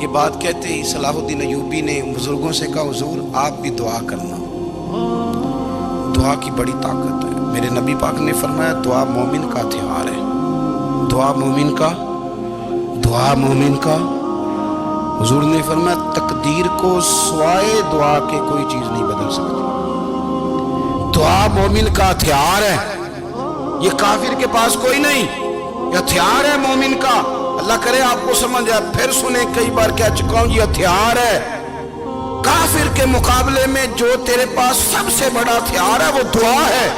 یہ بات کہتے ہی صلاح الدین ایوبی نے بزرگوں سے کہا حضور آپ بھی دعا کرنا، دعا کی بڑی طاقت ہے۔ میرے نبی پاک نے فرمایا دعا مومن کا ہتھیار ہے، دعا مومن کا حضور نے فرمایا تقدیر کو سوائے دعا کے کوئی چیز نہیں بدل سکتی۔ دعا مومن کا ہتھیار ہے، یہ کافر کے پاس کوئی نہیں، یہ ہتھیار ہے مومن کا۔ اللہ کرے آپ کو سمجھ آئے، پھر سنیں، کئی بار کہہ چکا ہوں یہ ہتھیار ہے۔ کافر کے مقابلے میں جو تیرے پاس سب سے بڑا ہتھیار ہے وہ دعا ہے۔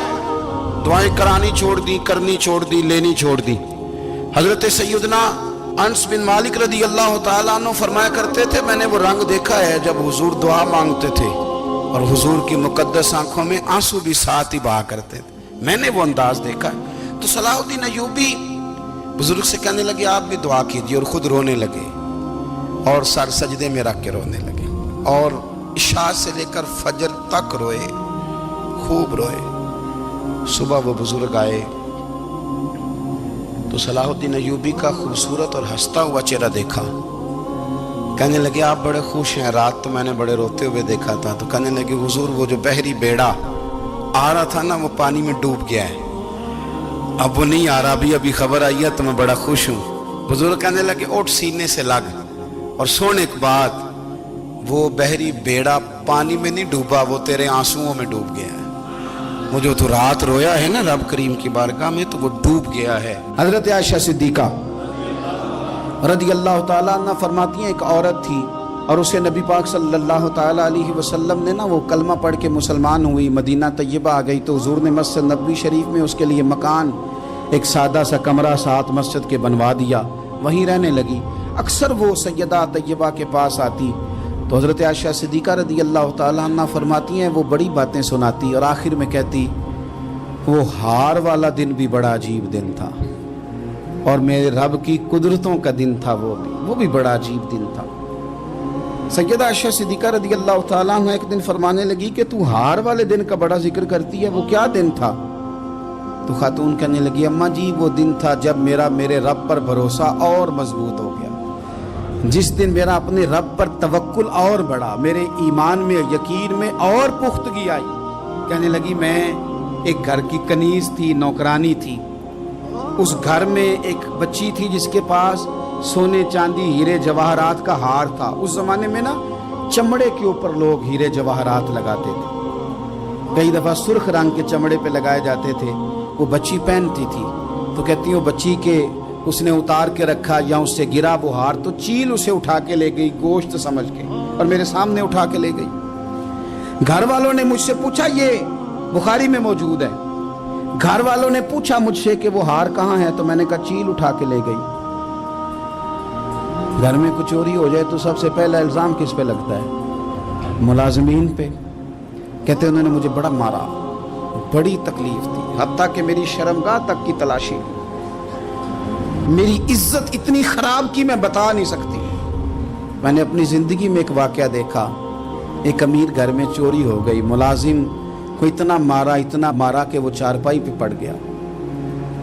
دعائیں کرانی چھوڑ دی، کرنی چھوڑ دی، لینی چھوڑ دی۔ حضرت سیدنا انس بن مالک رضی اللہ تعالیٰ عنہ فرمایا کرتے تھے میں نے وہ رنگ دیکھا ہے جب حضور دعا مانگتے تھے اور حضور کی مقدس آنکھوں میں آنسو بھی ساتھ ہی بہا کرتے تھے، میں نے وہ انداز دیکھا ہے۔ تو صلاح الدین ایوبی بزرگ سے کہنے لگے آپ بھی دعا کیجیے، اور خود رونے لگے اور سر سجدے میں رکھ کے رونے لگے، اور عشاء سے لے کر فجر تک روئے، خوب روئے۔ صبح وہ بزرگ آئے تو صلاح الدین ایوبی کا خوبصورت اور ہنستا ہوا چہرہ دیکھا، کہنے لگے آپ بڑے خوش ہیں، رات تو میں نے بڑے روتے ہوئے دیکھا تھا۔ تو کہنے لگے حضور وہ جو بحری بیڑا آ رہا تھا نا وہ پانی میں ڈوب گیا ہے، اب وہ نہیں آ رہا، ابھی خبر آئی ہے تو میں بڑا خوش ہوں۔ بزرگ کہنے لگے اٹھ سینے سے لگ اور سن ایک بات، وہ بحری بیڑا پانی میں نہیں ڈوبا، وہ تیرے آنسوؤں میں ڈوب گیا ہے۔ وہ جو تو رات رویا ہے نا رب کریم کی بارگاہ میں تو وہ ڈوب گیا ہے۔ حضرت عائشہ صدیقہ رضی اللہ تعالیٰ عنہ فرماتی ہیں ایک عورت تھی اور اسے نبی پاک صلی اللہ تعالیٰ علیہ وسلم نے نا وہ کلمہ پڑھ کے مسلمان ہوئی، مدینہ طیبہ آ گئی تو حضور نے مسجد نبوی شریف میں اس کے لیے مکان، ایک سادہ سا کمرہ ساتھ مسجد کے بنوا دیا، وہیں رہنے لگی۔ اکثر وہ سیدہ طیبہ کے پاس آتی تو حضرت عائشہ صدیقہ رضی اللہ تعالیٰ عنہ فرماتی ہیں وہ بڑی باتیں سناتی اور آخر میں کہتی وہ ہار والا دن بھی بڑا عجیب دن تھا اور میرے رب کی قدرتوں کا دن تھا، وہ بھی بڑا عجیب دن تھا۔ سیدہ عائشہ صدیقہ رضی اللہ تعالیٰ عنہ ایک دن فرمانے لگی کہ تو ہار والے دن کا بڑا ذکر کرتی ہے، وہ کیا دن تھا؟ تو خاتون کہنے لگی اماں جی وہ دن تھا جب میرے رب پر بھروسہ اور مضبوط ہو گیا، جس دن میرا اپنے رب پر توکل اور بڑھا، میرے ایمان میں یقین میں اور پختگی آئی۔ کہنے لگی میں ایک گھر کی کنیز تھی، نوکرانی تھی، اس گھر میں ایک بچی تھی جس کے پاس سونے چاندی ہیرے جواہرات کا ہار تھا۔ اس زمانے میں نا چمڑے کے اوپر لوگ ہیرے جواہرات لگاتے تھے، کئی دفعہ سرخ رنگ کے چمڑے پہ لگائے جاتے تھے، وہ بچی پہنتی تھی تو کہتی ہوں بچی کے اس نے اتار کے رکھا یا اس سے گرا وہ ہار تو چیل اسے اٹھا کے لے گئی گوشت سمجھ کے اور میرے سامنے اٹھا کے لے گئی۔ گھر والوں نے مجھ سے پوچھا، یہ بخاری میں موجود ہے، گھر والوں نے پوچھا مجھ سے کہ وہ ہار کہاں ہے تو میں نے کہا چیل اٹھا کے لے گئی۔ گھر میں کچھ چوری ہو جائے تو سب سے پہلا الزام کس پہ لگتا ہے؟ ملازمین پہ۔ کہتے انہوں نے مجھے بڑا مارا، بڑی تکلیف تھی، حتیٰ کہ میری شرمگاہ تک کی تلاشی، میری عزت اتنی خراب کی میں بتا نہیں سکتی۔ میں نے اپنی زندگی میں ایک واقعہ دیکھا، ایک امیر گھر میں چوری ہو گئی، ملازم کو اتنا مارا کہ وہ چارپائی پہ پڑ گیا،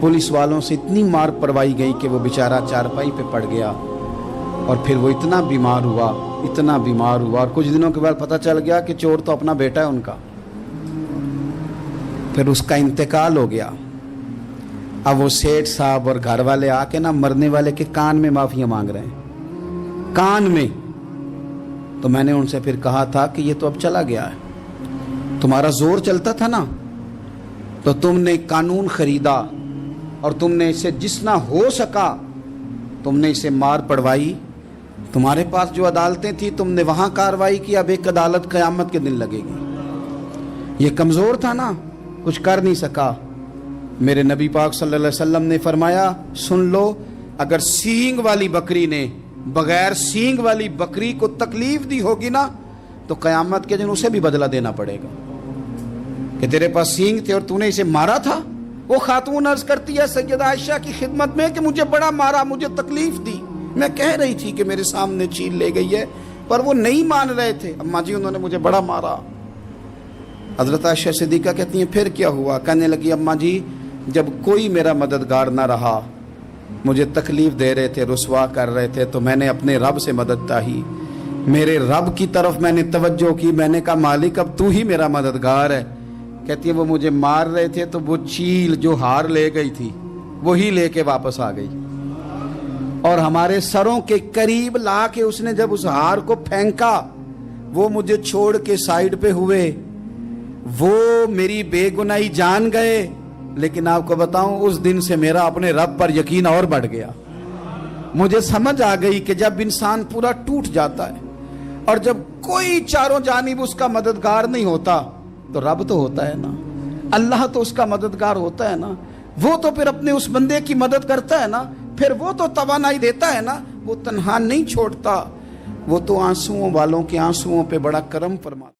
پولیس والوں سے اتنی مار پروائی گئی کہ وہ بیچارہ چارپائی پہ پڑ گیا، اور پھر وہ اتنا بیمار ہوا اور کچھ دنوں کے بعد پتہ چل گیا کہ چور تو اپنا بیٹا ہے ان کا، پھر اس کا انتقال ہو گیا۔ اب وہ سیٹھ صاحب اور گھر والے آ کے نا مرنے والے کے کان میں معافیاں مانگ رہے ہیں، کان میں۔ تو میں نے ان سے پھر کہا تھا کہ یہ تو اب چلا گیا ہے، تمہارا زور چلتا تھا نا تو تم نے قانون خریدا اور تم نے اسے جتنا ہو سکا تم نے اسے مار پڑوائی، تمہارے پاس جو عدالتیں تھیں تم نے وہاں کارروائی کی، اب ایک عدالت قیامت کے دن لگے گی۔ یہ کمزور تھا نا، کچھ کر نہیں سکا۔ میرے نبی پاک صلی اللہ علیہ وسلم نے فرمایا سن لو، اگر سینگ والی بکری نے بغیر سینگ والی بکری کو تکلیف دی ہوگی نا تو قیامت کے دن اسے بھی بدلہ دینا پڑے گا کہ تیرے پاس سینگ تھے اور تو نے اسے مارا تھا۔ وہ خاتون عرض کرتی ہے سیدہ عائشہ کی خدمت میں کہ مجھے بڑا مارا، مجھے تکلیف دی، میں کہہ رہی تھی کہ میرے سامنے چیل لے گئی ہے پر وہ نہیں مان رہے تھے، اماں جی انہوں نے مجھے بڑا مارا۔ حضرت عائشہ صدیقہ کہتی ہیں پھر کیا ہوا؟ کہنے لگی اماں جی جب کوئی میرا مددگار نہ رہا مجھے تکلیف دے رہے تھے، رسوا کر رہے تھے، تو میں نے اپنے رب سے مدد چاہی، میرے رب کی طرف میں نے توجہ کی، میں نے کہا مالک اب تو ہی میرا مددگار ہے۔ کہتی ہے وہ مجھے مار رہے تھے تو وہ چیل جو ہار لے گئی تھی وہی لے کے واپس آ گئی، اور ہمارے سروں کے قریب لا کے اس نے جب اس ہار کو پھینکا، وہ مجھے چھوڑ کے سائیڈ پہ ہوئے، وہ میری بے گناہی جان گئے، لیکن آپ کو بتاؤں اس دن سے میرا اپنے رب پر یقین اور بڑھ گیا۔ مجھے سمجھ آ گئی کہ جب انسان پورا ٹوٹ جاتا ہے اور جب کوئی چاروں جانب اس کا مددگار نہیں ہوتا تو رب تو ہوتا ہے نا، اللہ تو اس کا مددگار ہوتا ہے نا، وہ تو پھر اپنے اس بندے کی مدد کرتا ہے نا، پھر وہ تو توانائی دیتا ہے نا، وہ تنہا نہیں چھوڑتا، وہ تو آنسوؤں والوں کے آنسوؤں پہ بڑا کرم فرماتا ہے۔